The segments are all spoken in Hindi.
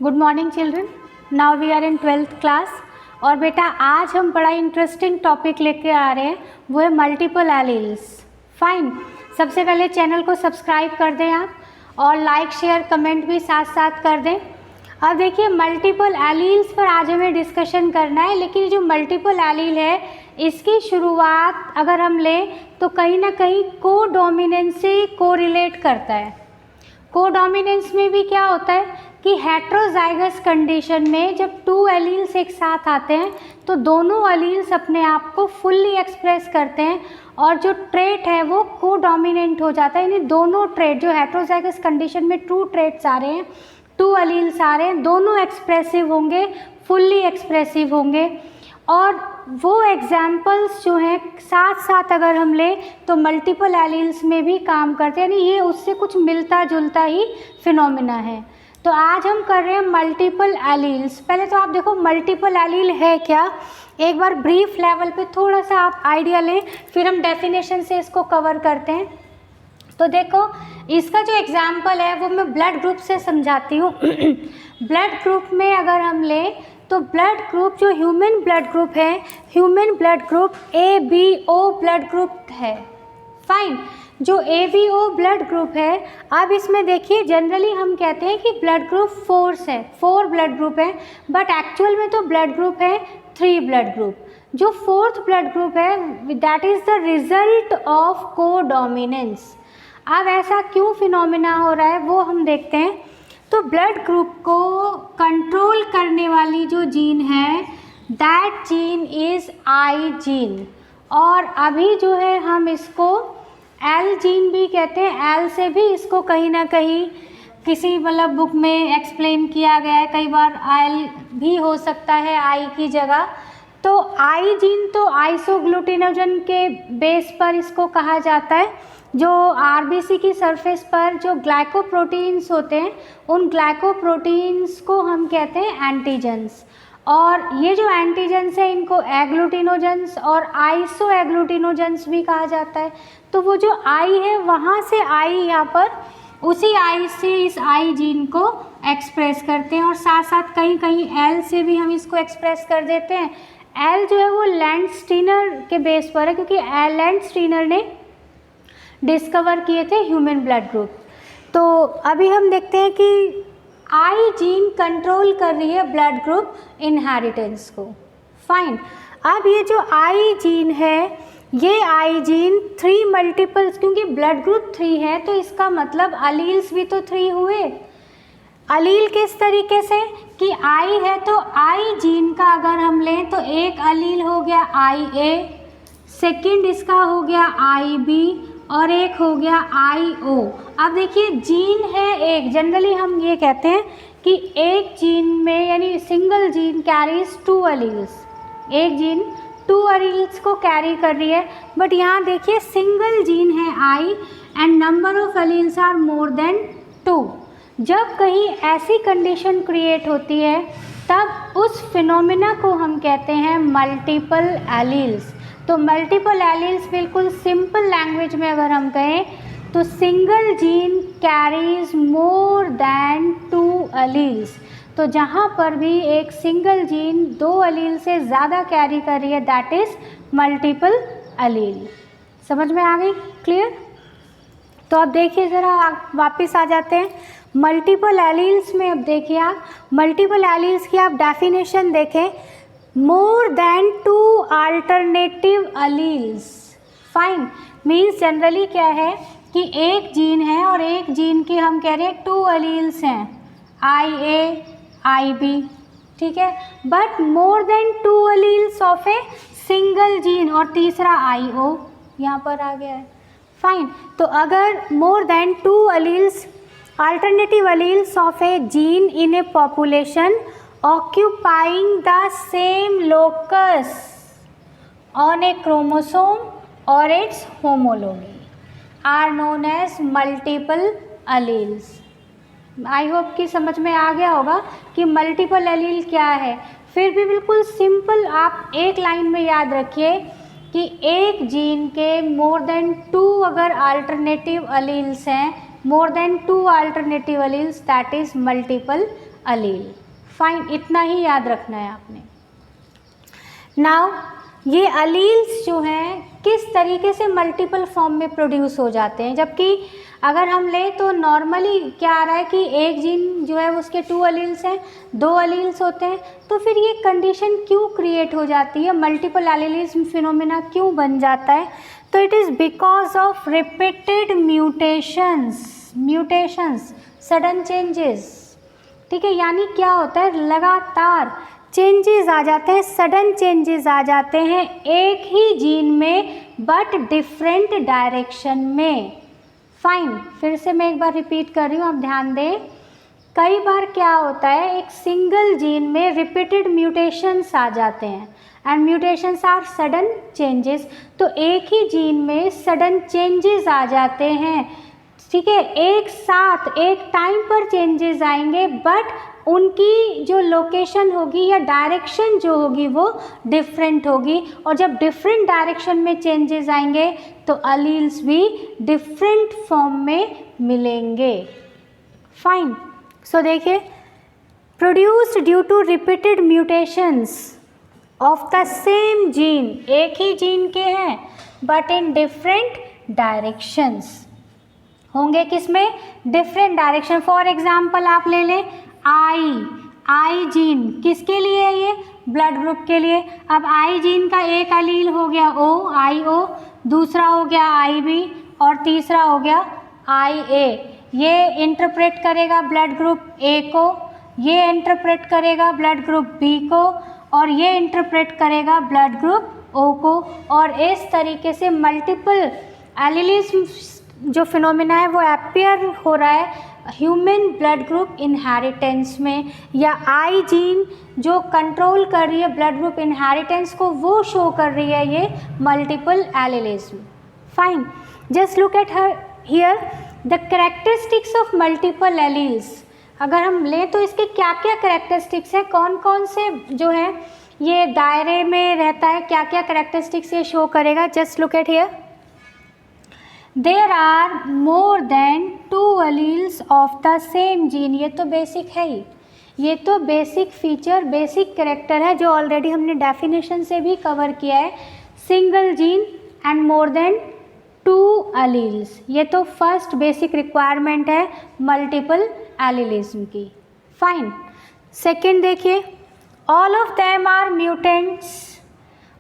Good morning children, now we are in 12th class. और बेटा आज हम बड़ा इंटरेस्टिंग टॉपिक लेके आ रहे हैं, वो है मल्टीपल एलील्स। फाइन, सबसे पहले चैनल को सब्सक्राइब कर दें आप, और लाइक शेयर कमेंट भी साथ साथ कर दें। अब देखिए मल्टीपल एलील्स पर आज हमें डिस्कशन करना है, लेकिन जो मल्टीपल एलील है इसकी शुरुआत अगर हम लें तो कहीं ना कहीं को डोमिनेंस से कोरिलेट करता है। को डोमिनेंस में भी क्या होता है कि हेट्रोजाइगस कंडीशन में जब टू एलील्स एक साथ आते हैं तो दोनों एलील्स अपने आप को फुल्ली एक्सप्रेस करते हैं, और जो ट्रेट है वो को डोमिनेंट हो जाता है। यानी दोनों ट्रेट जो हेट्रोजाइगस कंडीशन में टू ट्रेट्स आ रहे हैं, टू एलील्स आ रहे हैं, दोनों एक्सप्रेसिव होंगे, फुल्ली एक्सप्रेसिव होंगे। और वो एग्जाम्पल्स जो हैं साथ साथ अगर हम लें तो मल्टीपल एलील्स में भी काम करते हैं, यानी ये उससे कुछ मिलता जुलता ही फिनोमिना है। तो आज हम कर रहे हैं मल्टीपल एलील्स। पहले तो आप देखो मल्टीपल एलील है क्या, एक बार ब्रीफ लेवल पे थोड़ा सा आप आइडिया लें, फिर हम डेफिनेशन से इसको कवर करते हैं। तो देखो इसका जो एग्जाम्पल है वो मैं ब्लड ग्रुप से समझाती हूँ। ब्लड ग्रुप में अगर हम लें तो ब्लड ग्रुप जो ह्यूमन ब्लड ग्रुप है, human blood group ABO blood group है। फाइन, जो ABO ब्लड ग्रुप है, अब इसमें देखिए जनरली हम कहते हैं कि ब्लड ग्रुप 4 है, 4 ब्लड ग्रुप है, बट एक्चुअल में तो ब्लड ग्रुप है 3 ब्लड ग्रुप। जो 4th ब्लड ग्रुप है that is the result of को डोमिनेंस। अब ऐसा क्यों फिनोमिना हो रहा है वो हम देखते हैं। तो ब्लड ग्रुप को कंट्रोल करने वाली जो जीन है that gene is I gene, और अभी जो है हम इसको एल जीन भी कहते हैं। एल से भी इसको कहीं ना कहीं किसी मतलब बुक में एक्सप्लेन किया गया है, कई बार एल भी हो सकता है आई की जगह। तो आई जीन तो आइसोग्लूटिनोजन के बेस पर इसको कहा जाता है। जो आरबीसी की सरफेस पर जो ग्लाइकोप्रोटीन्स होते हैं उन ग्लाइकोप्रोटीन्स को हम कहते हैं एंटीजेंस, और ये जो एंटीजेंस है इनको एग्लूटिनोजेंस और आइसो एग्लूटिनोजेंस भी कहा जाता है। तो वो जो आई है वहाँ से आई यहाँ पर उसी आई से इस आई जीन को एक्सप्रेस करते हैं, और साथ साथ कहीं कहीं एल से भी हम इसको एक्सप्रेस कर देते हैं। एल जो है वो लैंडस्टीनर के बेस पर है, क्योंकि लैंडस्टीनर ने डिस्कवर किए थे ह्यूमन ब्लड ग्रुप। तो अभी हम देखते हैं कि आई जीन कंट्रोल कर रही है ब्लड ग्रुप इनहेरिटेंस को। फाइन, अब ये जो आई जीन है ये आई जीन 3 मल्टीपल्स, क्योंकि ब्लड ग्रुप 3 है तो इसका मतलब अलील्स भी तो 3 हुए। अलील किस तरीके से कि आई है तो आई जीन का अगर हम लें तो एक अलील हो गया IA, सेकंड इसका हो गया IB, और एक हो गया IO। अब देखिए जीन है एक, जनरली हम ये कहते हैं कि एक जीन में यानी सिंगल जीन कैरीज 2 एलील्स, एक जीन 2 एलील्स को कैरी कर रही है। बट यहाँ देखिए सिंगल जीन है I and number of alleles are more than 2। जब कहीं ऐसी कंडीशन क्रिएट होती है तब उस फिनोमिना को हम कहते हैं मल्टीपल एलील्स। तो मल्टीपल एलील्स बिल्कुल सिंपल लैंग्वेज में अगर हम कहें तो single gene carries more than 2 alleles. तो जहाँ पर भी एक सिंगल जीन 2 एलील से ज़्यादा कैरी कर रही है दैट इज़ मल्टीपल एलील। समझ में आ गई? क्लियर? तो अब देखिए ज़रा वापस आ जाते हैं मल्टीपल एलील्स में। अब देखिए आप मल्टीपल एलील्स की आप डेफिनेशन देखें, मोर than 2 alternative alleles. Fine, means generally क्या है कि एक जीन है और एक जीन के हम कह रहे हैं 2 एलील्स हैं, IA, IB, ठीक है, but more than 2 alleles of a single gene, और तीसरा IO यहाँ पर आ गया है। फाइन, तो अगर मोर than 2 alleles alternative alleles of A gene in A population occupying the same locus on a chromosome or its homology are known as multiple alleles। I hope कि समझ में आ गया होगा कि मल्टीपल एलील क्या है। फिर भी बिल्कुल सिंपल आप एक लाइन में याद रखिए कि एक जीन के मोर देन 2 अगर अल्टरनेटिव एलील्स हैं, more than 2 alternative alleles that is multiple allele. Fine, इतना ही याद रखना है आपने। नाउ ये अलील्स जो हैं किस तरीके से मल्टीपल फॉर्म में प्रोड्यूस हो जाते हैं, जबकि अगर हम लें तो नॉर्मली क्या आ रहा है कि एक जीन जो है उसके 2 अलील्स हैं, 2 अलील्स होते हैं, तो फिर ये कंडीशन क्यों क्रिएट हो जाती है, मल्टीपल एलिलिज्म फिनोमेना क्यों बन जाता है? तो it is because of repeated mutations, sudden changes. ठीक है, यानी क्या होता है, लगातार चेंजेस आ जाते हैं, सडन चेंजेस आ जाते हैं एक ही जीन में बट डिफरेंट डायरेक्शन में। फाइन, फिर से मैं एक बार रिपीट कर रही हूँ, आप ध्यान दें। कई बार क्या होता है, एक सिंगल जीन में रिपीटेड म्यूटेशंस आ जाते हैं and mutations are sudden changes. तो एक ही जीन में सडन चेंजेस आ जाते हैं, ठीक है, एक साथ एक टाइम पर चेंजेस आएंगे बट उनकी जो लोकेशन होगी या डायरेक्शन जो होगी वो डिफरेंट होगी, और जब डिफरेंट डायरेक्शन में चेंजेस आएंगे तो अलील्स भी डिफरेंट फॉर्म में मिलेंगे। फाइन, सो देखिए, produced due to repeated mutations of the same gene, एक ही जीन के हैं बट इन डिफरेंट डायरेक्शंस होंगे, किसमें, डिफरेंट डायरेक्शन। फॉर एग्जाम्पल आप ले लें आई जीन, किसके लिए है ये, ब्लड ग्रुप के लिए। अब आई जीन का एक अलील हो गया ओ, आई ओ, दूसरा हो गया आई बी और तीसरा हो गया आई ए। ये इंटरप्रेट करेगा ब्लड ग्रुप ए को, ये इंटरप्रेट करेगा ब्लड ग्रुप बी को, और ये इंटरप्रेट करेगा ब्लड ग्रुप ओ को। और इस तरीके से मल्टीपल एलिलिज्म जो फिनोमेना है वो अपीयर हो रहा है ह्यूमन ब्लड ग्रुप इनहेरिटेंस में, या आई जीन जो कंट्रोल कर रही है ब्लड ग्रुप इनहेरिटेंस को वो शो कर रही है ये multiple allelism. Fine, just look at here the characteristics of multiple alleles. अगर हम लें तो इसके क्या क्या कैरेक्टरिस्टिक्स हैं, कौन कौन से जो है ये दायरे में रहता है, क्या क्या कैरेक्टरिस्टिक्स ये शो करेगा। Just look at here, there are more than 2 alleles of the same gene. ये तो बेसिक है ही, ये तो बेसिक फीचर, बेसिक कैरेक्टर है जो ऑलरेडी हमने डेफिनेशन से भी कवर किया है। Single gene and more than 2 alleles, ये तो फर्स्ट बेसिक रिक्वायरमेंट है मल्टीपल एलिलिज्म की। फाइन, सेकेंड देखिए, all of them are mutants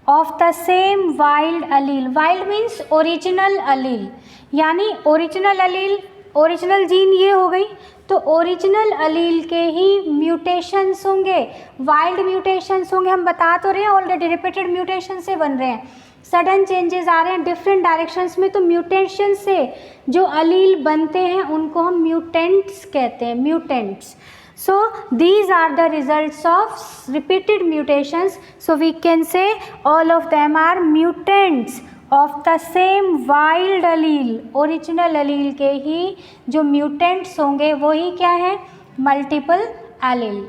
of the same wild allele. Wild means original allele, यानी ओरिजिनल अलील, ओरिजिनल जीन ये हो गई, तो ओरिजिनल अलील के ही म्यूटेशंस होंगे, वाइल्ड म्यूटेशंस होंगे। हम बता तो रहे हैं ऑलरेडी, रिपीटेड म्यूटेशन से बन रहे हैं, सडन चेंजेस आ रहे हैं डिफरेंट डायरेक्शंस में, तो म्यूटेशन से जो अलील बनते हैं उनको हम म्यूटेंट्स कहते हैं, mutants. So these are the results of repeated mutations. So we can say all of them are mutants of the same wild allele. Original allele के ही जो mutants होंगे वही क्या है, multiple allele.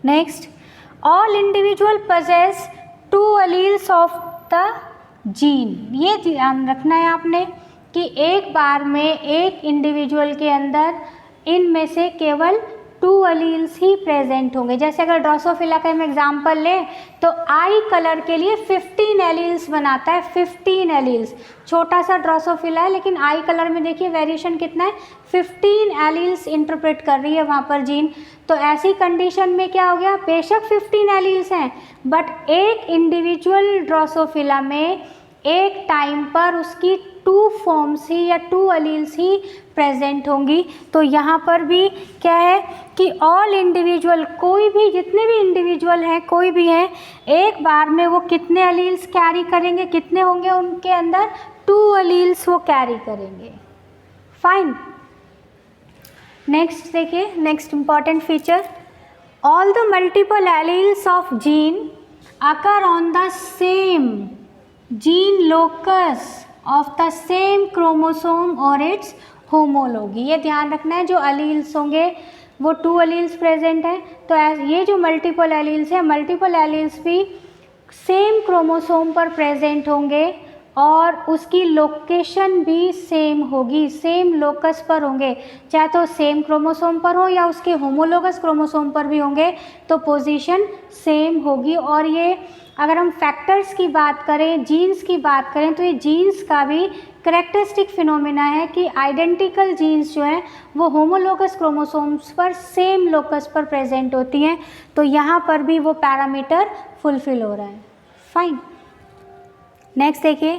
Next, all individual possess 2 alleles of the gene. ये ध्यान रखना है आपने कि एक बार में एक इंडिविजुअल के अंदर इनमें से केवल 2 अलील्स ही प्रेजेंट होंगे। जैसे अगर ड्रोसोफिला का हम एग्जाम्पल लें तो आई कलर के लिए 15 एलील्स बनाता है, 15 एलील्स। छोटा सा ड्रोसोफिला है लेकिन आई कलर में देखिए वेरिएशन कितना है, 15 एलील्स इंटरप्रेट कर रही है वहाँ पर जीन। तो ऐसी कंडीशन में क्या हो गया, बेशक 15 एलील्स हैं बट एक इंडिविजुअल ड्रोसोफिला में एक टाइम पर उसकी 2 फॉर्म्स ही या 2 अलील्स ही प्रेजेंट होंगी। तो यहाँ पर भी क्या है कि ऑल इंडिविजुअल, कोई भी, जितने भी इंडिविजुअल हैं, कोई भी हैं, एक बार में वो कितने अलील्स कैरी करेंगे, कितने होंगे उनके अंदर, 2 अलील्स वो कैरी करेंगे। फाइन, नेक्स्ट देखिए, next important feature, all the multiple alleles of gene occur on the same gene locus of the same chromosome और इट्स होमोलॉगी। ये ध्यान रखना है, जो अलील्स होंगे वो 2 अलील्स प्रेजेंट हैं, तो ये जो मल्टीपल एलील्स हैं, मल्टीपल एलील्स भी सेम क्रोमोसोम पर प्रेजेंट होंगे और उसकी लोकेशन भी सेम होगी, सेम लोकस पर होंगे, चाहे तो सेम क्रोमोसोम पर हो या उसके होमोलोगस क्रोमोसोम पर भी होंगे तो पोजीशन सेम होगी। और ये अगर हम फैक्टर्स की बात करें, जीन्स की बात करें, तो ये जीन्स का भी करेक्टरिस्टिक फिनोमिना है कि आइडेंटिकल जीन्स जो हैं वो होमोलोगस क्रोमोसोम्स पर सेम लोकस पर प्रेजेंट होती हैं, तो यहाँ पर भी वो पैरामीटर फुलफिल हो रहा है। फाइन। नेक्स्ट देखिए,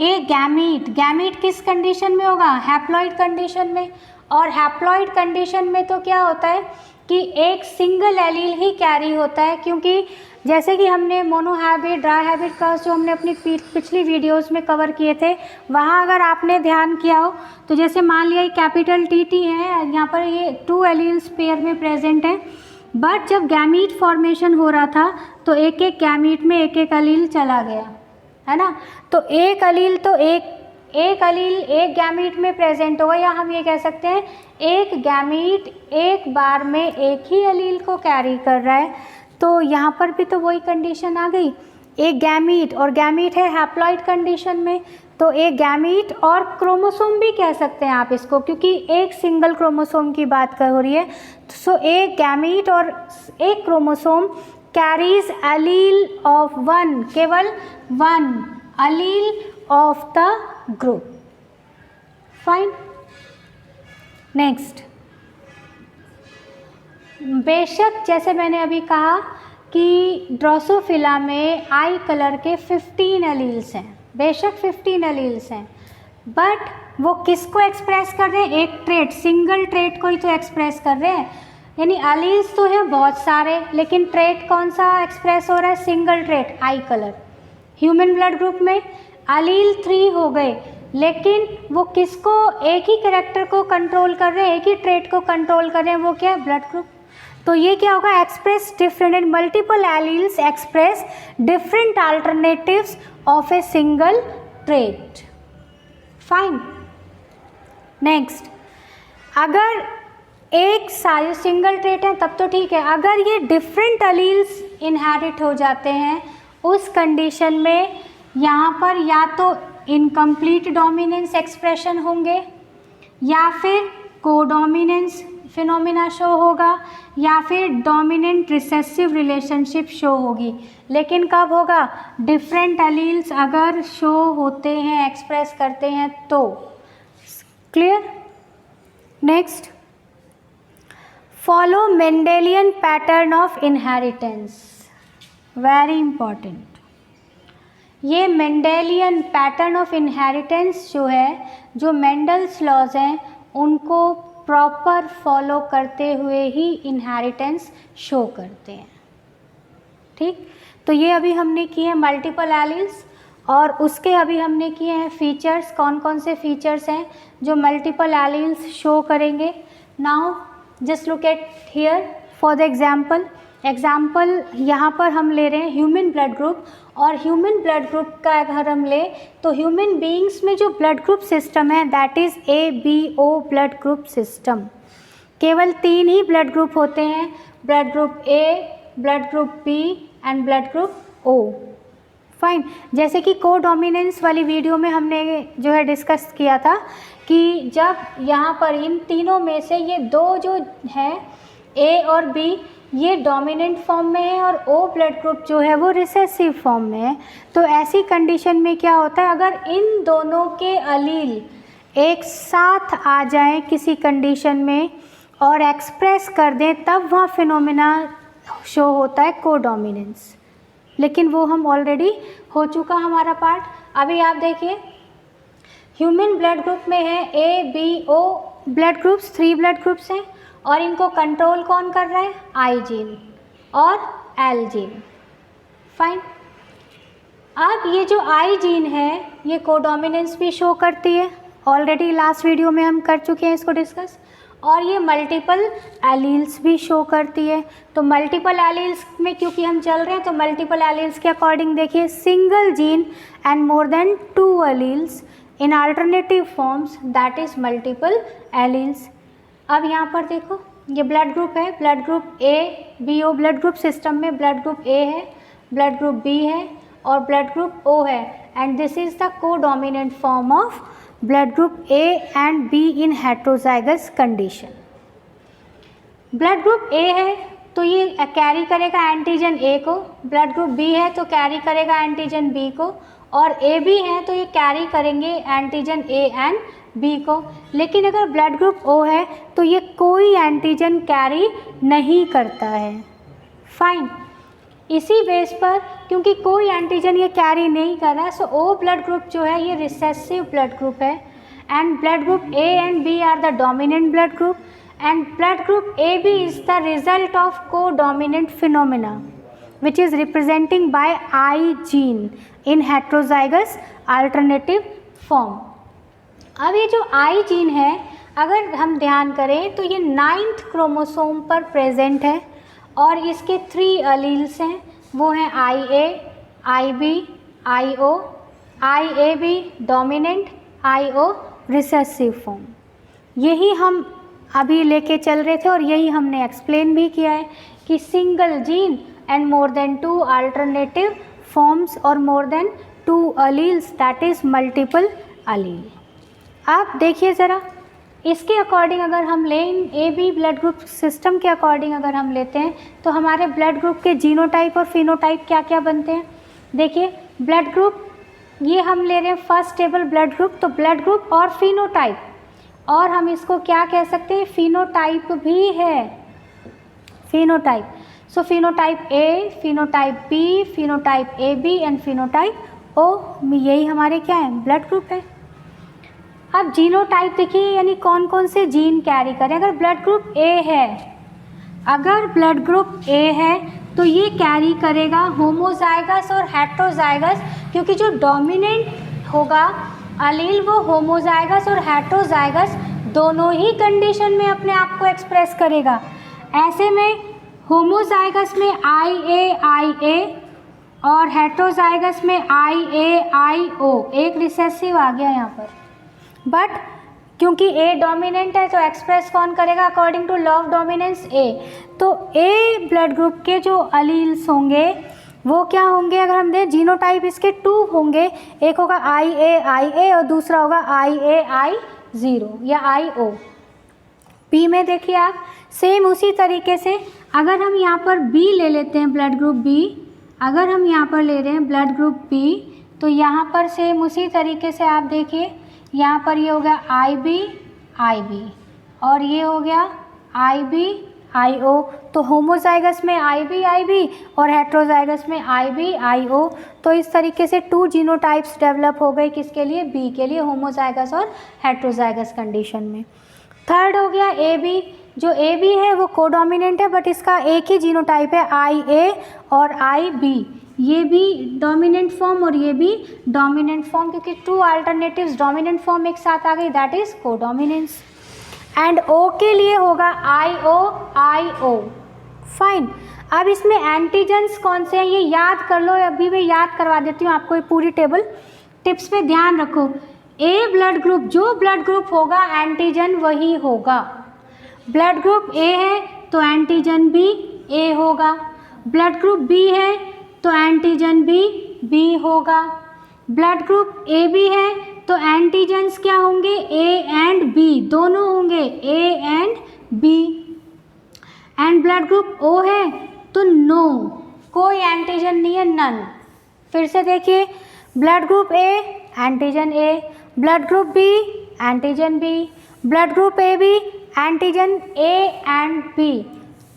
ए गैमीट, गैमीट किस कंडीशन में होगा? हैप्लॉइड कंडीशन में। और हैप्लॉइड कंडीशन में तो क्या होता है कि एक सिंगल एलील ही कैरी होता है, क्योंकि जैसे कि हमने मोनोहैबिट, डायहैबिट का जो हमने अपनी पिछली वीडियोस में कवर किए थे, वहाँ अगर आपने ध्यान किया हो तो जैसे मान लिया कैपिटल टी है, यहाँ पर ये 2 एलील्स पेयर में प्रेजेंट हैं, बट जब गैमीट फॉर्मेशन हो रहा था तो एक एक गैमीट में एक एक एलील चला गया, है ना। तो एक एलील तो एक एलील एक गैमीट में प्रेजेंट होगा, या हम ये कह सकते हैं एक गैमीट एक बार में एक ही एलील को कैरी कर रहा है। तो यहाँ पर भी तो वही कंडीशन आ गई, एक गैमीट, और गैमीट है हैप्लॉइड कंडीशन में, तो एक गैमीट और क्रोमोसोम भी कह सकते हैं आप इसको, क्योंकि एक सिंगल क्रोमोसोम की बात हो रही है। सो एक गैमीट और एक chromosome carries allele of one, केवल one allele of the group. Fine. Next, बेशक जैसे मैंने अभी कहा कि ड्रोसोफिला में आई कलर के 15 एलील्स हैं, बेशक 15 एलील्स हैं, बट वो किसको एक्सप्रेस कर रहे हैं? एक ट्रेट, सिंगल ट्रेट को ही तो एक्सप्रेस कर रहे हैं। यानी एलील्स तो हैं बहुत सारे, लेकिन ट्रेट कौन सा एक्सप्रेस हो रहा है? सिंगल ट्रेट, आई कलर। ह्यूमन ब्लड ग्रुप में एलील 3 हो गए, लेकिन वो किसको, एक ही कैरेक्टर को कंट्रोल कर रहे हैं, एक ही ट्रेट को कंट्रोल कर रहे हैं, वो क्या है? Blood group. तो ये क्या होगा? Express different and multiple alleles express different alternatives of a single trait. Fine. Next, अगर एक सारे सिंगल ट्रेट है तब तो ठीक है, अगर ये डिफरेंट एलील्स इनहेरिट हो जाते हैं उस कंडीशन में यहाँ पर या तो इनकम्प्लीट डोमिनेंस एक्सप्रेशन होंगे, या फिर कोडोमिनेंस फिनोमिना शो होगा, या फिर डोमिनेंट रिसेसिव रिलेशनशिप शो होगी। लेकिन कब होगा? डिफरेंट एलील्स अगर शो होते हैं, एक्सप्रेस करते हैं तो। Clear? Next, follow Mendelian pattern of inheritance, very important. ये मेंडेलियन पैटर्न ऑफ इनहेरिटेंस जो है, जो मेंडल्स लॉज हैं उनको प्रॉपर फॉलो करते हुए ही इनहेरिटेंस शो करते हैं। ठीक, तो ये अभी हमने किए हैं मल्टीपल एलील्स, और उसके अभी हमने किए हैं फीचर्स, कौन कौन से फीचर्स हैं जो मल्टीपल एलील्स शो करेंगे। Now just look at here for the example यहाँ पर हम ले रहे हैं ह्यूमन ब्लड ग्रुप, और ह्यूमन ब्लड ग्रुप का अगर हम ले तो ह्यूमन बीइंग्स में जो ब्लड ग्रुप सिस्टम है that is ABO blood group system. केवल 3 ही ब्लड ग्रुप होते हैं, blood group A, blood group B and blood group O। Fine. जैसे कि कोडोमिनेंस वाली वीडियो में हमने जो है डिस्कस किया था कि जब यहाँ पर इन तीनों में से ये 2 जो है A और B ये डोमिनेंट फॉर्म में है और O ब्लड ग्रुप जो है वो रिसेसिव फॉर्म में है, तो ऐसी कंडीशन में क्या होता है, अगर इन दोनों के एलील एक साथ आ जाएं किसी कंडीशन में और एक्सप्रेस कर दें तब वहाँ फिनोमिना शो होता है कोडोमिनेंस। लेकिन वो हम ऑलरेडी हो चुका हमारा पार्ट। अभी आप देखिए ह्यूमन ब्लड ग्रुप में है ABO blood groups, 3 blood groups हैं, और इनको कंट्रोल कौन कर रहा है? आई जीन और एल जीन। फाइन। अब ये जो आई जीन है ये कोडोमिनेंस भी शो करती है, ऑलरेडी लास्ट वीडियो में हम कर चुके हैं इसको डिस्कस, और ये मल्टीपल एलील्स भी शो करती है। तो मल्टीपल एलील्स में क्योंकि हम चल रहे हैं तो मल्टीपल एलील्स के अकॉर्डिंग देखिए, single gene and more than 2 alleles in alternative forms that is multiple alleles. अब यहाँ पर देखो ये ब्लड ग्रुप है, blood group ABO blood group system में ब्लड ग्रुप A है, ब्लड ग्रुप B है और ब्लड ग्रुप O है, and this is the codominant form of blood group A and B in heterozygous condition. Blood group A है तो ये कैरी करेगा एंटीजन A को, ब्लड ग्रुप B है तो कैरी करेगा एंटीजन B को, और AB है तो ये कैरी करेंगे एंटीजन A एंड B को। लेकिन अगर ब्लड ग्रुप O है तो ये कोई एंटीजन कैरी नहीं करता है। फाइन, इसी बेस पर क्योंकि कोई एंटीजन ये कैरी नहीं कर रहा, सो O ब्लड ग्रुप जो है ये रिसेसिव ब्लड ग्रुप है, and blood group A and B are the dominant blood group, and blood group AB is the result of codominant phenomena which is representing by I gene in heterozygous alternative form। अब ये जो I gene है अगर हम ध्यान करें तो ये 9th क्रोमोसोम पर प्रेजेंट है और इसके 3 अलील्स हैं, वो हैं IA, IB, IO, IAB dominant, IO recessive form. यही हम अभी लेके चल रहे थे और यही हमने एक्सप्लेन भी किया है कि single gene and more than 2 alternative forms और more than 2 alleles, that is multiple allele. आप देखिए ज़रा, इसके अकॉर्डिंग अगर हम लें AB ब्लड ग्रुप सिस्टम के अकॉर्डिंग अगर हम लेते हैं तो हमारे ब्लड ग्रुप के जीनोटाइप और फिनोटाइप क्या क्या बनते हैं। देखिए ब्लड ग्रुप ये हम ले रहे हैं फर्स्ट स्टेबल ब्लड ग्रुप, तो ब्लड ग्रुप और फिनोटाइप, और हम इसको क्या कह सकते हैं, फिनोटाइप भी है, phenotype. So phenotype A, phenotype B, phenotype AB and phenotype O, यही हमारे क्या है, ब्लड ग्रुप है। अब जीनोटाइप देखिए, यानी कौन कौन से जीन कैरी करें। अगर ब्लड ग्रुप A है, अगर ब्लड ग्रुप A है तो ये कैरी करेगा होमोजाइगस और हेट्रोजाइगस, क्योंकि जो डोमिनेंट होगा अलील वो होमोजाइगस और हेट्रोजाइगस दोनों ही कंडीशन में अपने आप को एक्सप्रेस करेगा। ऐसे में होमोजाइगस में IA और हेट्रोजाइगस में IO, एक रिसेसिव आ गया यहाँ पर, बट क्योंकि A डोमिनेंट है तो एक्सप्रेस कौन करेगा according to law of dominance A। तो A ब्लड ग्रुप के जो अलील्स होंगे वो क्या होंगे, अगर हम दें जीनोटाइप इसके 2 होंगे, एक होगा IA और दूसरा होगा IA0 या IO। B में देखिए आप सेम उसी तरीके से अगर हम यहाँ पर B ले लेते हैं, ब्लड ग्रुप B, अगर हम यहाँ पर ले रहे हैं ब्लड ग्रुप B तो यहाँ पर सेम उसी तरीके से आप देखिए, यहाँ पर ये हो गया IB और ये हो गया IO। तो होमोजाइगस में IB और हेट्रोजाइगस में IO। तो इस तरीके से 2 जीनोटाइप्स डेवलप हो गए, किसके लिए, B के लिए, होमोजाइगस और हेट्रोजाइगस कंडीशन में। थर्ड हो गया AB। जो AB है वो कोडोमिनेंट है बट इसका एक ही जीनोटाइप है IA और IB, ये भी डोमिनेंट फॉर्म और ये भी डोमिनेंट फॉर्म, क्योंकि 2 अल्टरनेटिव्स डोमिनेंट फॉर्म एक साथ आ गई, that is codominance. And O के लिए होगा IO। फाइन, अब इसमें एंटीजन्स कौन से हैं ये याद कर लो, अभी मैं याद करवा देती हूँ आपको ये पूरी टेबल। टिप्स पे ध्यान रखो, A ब्लड ग्रुप, जो ब्लड ग्रुप होगा एंटीजन वही होगा। ब्लड ग्रुप A है तो एंटीजन भी A होगा, ब्लड ग्रुप B है तो एंटीजन भी B होगा, ब्लड ग्रुप AB है तो एंटीजन्स क्या होंगे, A एंड B दोनों होंगे, A and B। And blood group O है तो नो, कोई एंटीजन नहीं है, नन। फिर से देखिए, blood group A antigen A, blood group B antigen B, blood group AB antigen A and B,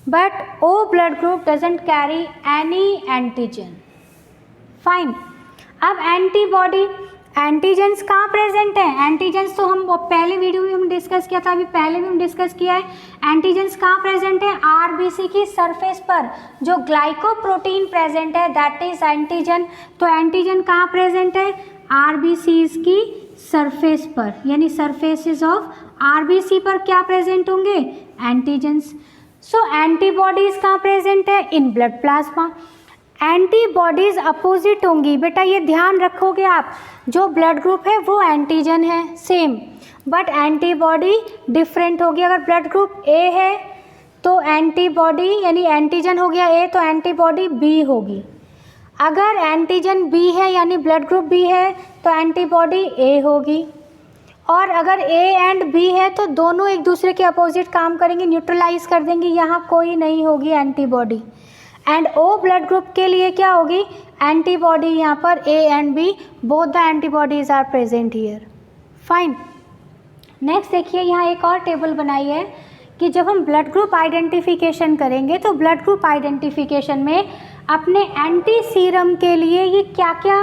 but O blood group doesn't carry any antigen। Fine, अब एंटीबॉडी, एंटीजेंस कहाँ प्रेजेंट है, एंटीजेंस तो हम पहले वीडियो में हम डिस्कस किया था, अभी पहले भी हम डिस्कस किया है। एंटीजेंस कहाँ प्रेजेंट है, RBC की सरफेस पर जो ग्लाइकोप्रोटीन प्रेजेंट है दैट इज एंटीजन। तो एंटीजन कहाँ प्रेजेंट है, RBCs की सरफेस पर, यानी सरफेसेस ऑफ RBC पर क्या प्रेजेंट होंगे, एंटीजेंस। सो एंटीबॉडीज कहाँ प्रेजेंट है, in blood plasma. Antibodies opposite होंगी, बेटा ये ध्यान रखोगे आप, जो ब्लड ग्रुप है वो एंटीजन है सेम, बट एंटीबॉडी डिफरेंट होगी। अगर ब्लड ग्रुप A है तो एंटीबॉडी यानी एंटीजन हो गया A तो एंटीबॉडी B होगी। अगर एंटीजन बी है यानी ब्लड ग्रुप बी है तो एंटीबॉडी ए होगी, और अगर ए एंड बी है तो दोनों एक दूसरे के अपोजिट काम करेंगे, न्यूट्रलाइज कर देंगी, यहाँ कोई नहीं होगी antibody. And O blood group के लिए क्या होगी, एंटीबॉडी, यहाँ पर A and B both the antibodies are present here. Fine. Next देखिए, यहाँ एक और टेबल बनाई है कि जब हम ब्लड ग्रुप आइडेंटिफिकेशन करेंगे तो ब्लड ग्रुप आइडेंटिफिकेशन में अपने एंटी सीरम के लिए ये क्या क्या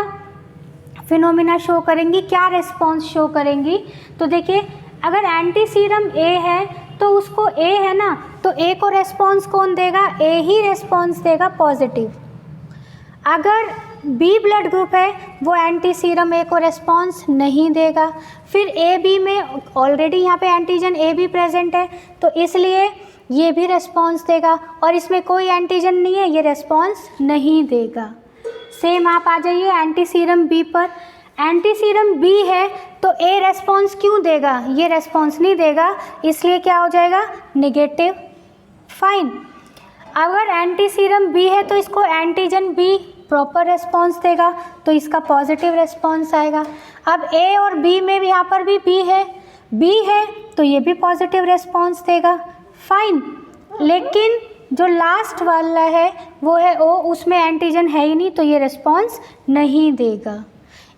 फिनोमिना शो करेंगी, क्या रिस्पॉन्स शो करेंगी। तो देखिए, अगर एंटी सीरम ए है तो उसको ए है ना, तो ए को रेस्पॉन्स कौन देगा, ए ही रेस्पॉन्स देगा पॉजिटिव। अगर बी ब्लड ग्रुप है वो एंटी सीरम ए को रेस्पॉन्स नहीं देगा। फिर ए बी में ऑलरेडी यहाँ पे एंटीजन ए बी प्रेजेंट है तो इसलिए ये भी रेस्पॉन्स देगा, और इसमें कोई एंटीजन नहीं है, ये रेस्पॉन्स नहीं देगा। सेम आप आ जाइए एंटी सीरम बी पर। एंटी सीरम बी है तो ए रेस्पॉन्स क्यों देगा, ये रेस्पॉन्स नहीं देगा, इसलिए क्या हो जाएगा, नेगेटिव। फाइन। अगर एंटी सीरम बी है तो इसको एंटीजन बी प्रॉपर रेस्पॉन्स देगा तो इसका पॉजिटिव रेस्पॉन्स आएगा। अब ए और बी में भी यहाँ पर भी बी है तो ये भी पॉजिटिव रेस्पॉन्स देगा। फाइन। लेकिन जो लास्ट वाला है वो है ओ, उसमें एंटीजन है ही नहीं तो ये रेस्पॉन्स नहीं देगा।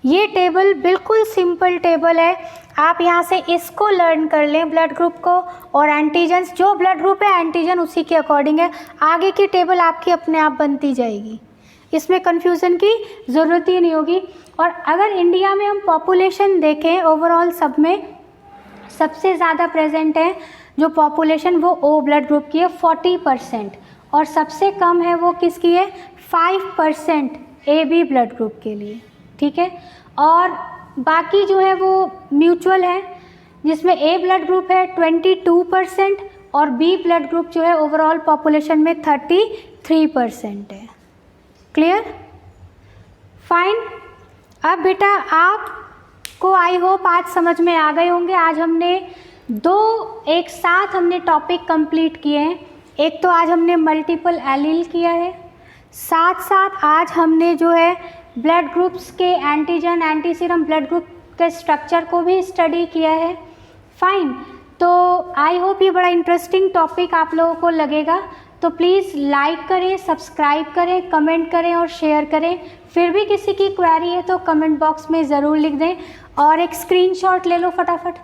ये टेबल बिल्कुल सिंपल टेबल है, आप यहाँ से इसको लर्न कर लें ब्लड ग्रुप को, और एंटीजन्स जो ब्लड ग्रुप है एंटीजन उसी के अकॉर्डिंग है, आगे की टेबल आपकी अपने आप बनती जाएगी, इसमें कन्फ्यूज़न की ज़रूरत ही नहीं होगी। और अगर इंडिया में हम पॉपुलेशन देखें ओवरऑल सब में सबसे ज़्यादा प्रेजेंट है जो पॉपुलेशन वो ओ ब्लड ग्रुप की है 40%, और सबसे कम है वो किसकी है 5% ए बी ब्लड ग्रुप के लिए। ठीक है, और बाकी जो है वो म्यूचुअल है जिसमें ए ब्लड ग्रुप है 22% और बी ब्लड ग्रुप जो है ओवरऑल पॉपुलेशन में 33% है। क्लियर? फाइन। अब बेटा आपको आई होप आज समझ में आ गए होंगे। आज हमने एक साथ हमने टॉपिक कंप्लीट किए हैं। एक तो आज हमने मल्टीपल एलील किया है, साथ साथ आज हमने जो है ब्लड ग्रुप्स के antigen anti serum blood group के स्ट्रक्चर को भी स्टडी किया है। फाइन। तो आई होप ये बड़ा इंटरेस्टिंग टॉपिक आप लोगों को लगेगा, तो प्लीज़ लाइक करें, सब्सक्राइब करें, कमेंट करें और शेयर करें। फिर भी किसी की क्वेरी है तो कमेंट बॉक्स में ज़रूर लिख दें, और एक स्क्रीनशॉट ले लो फटाफट।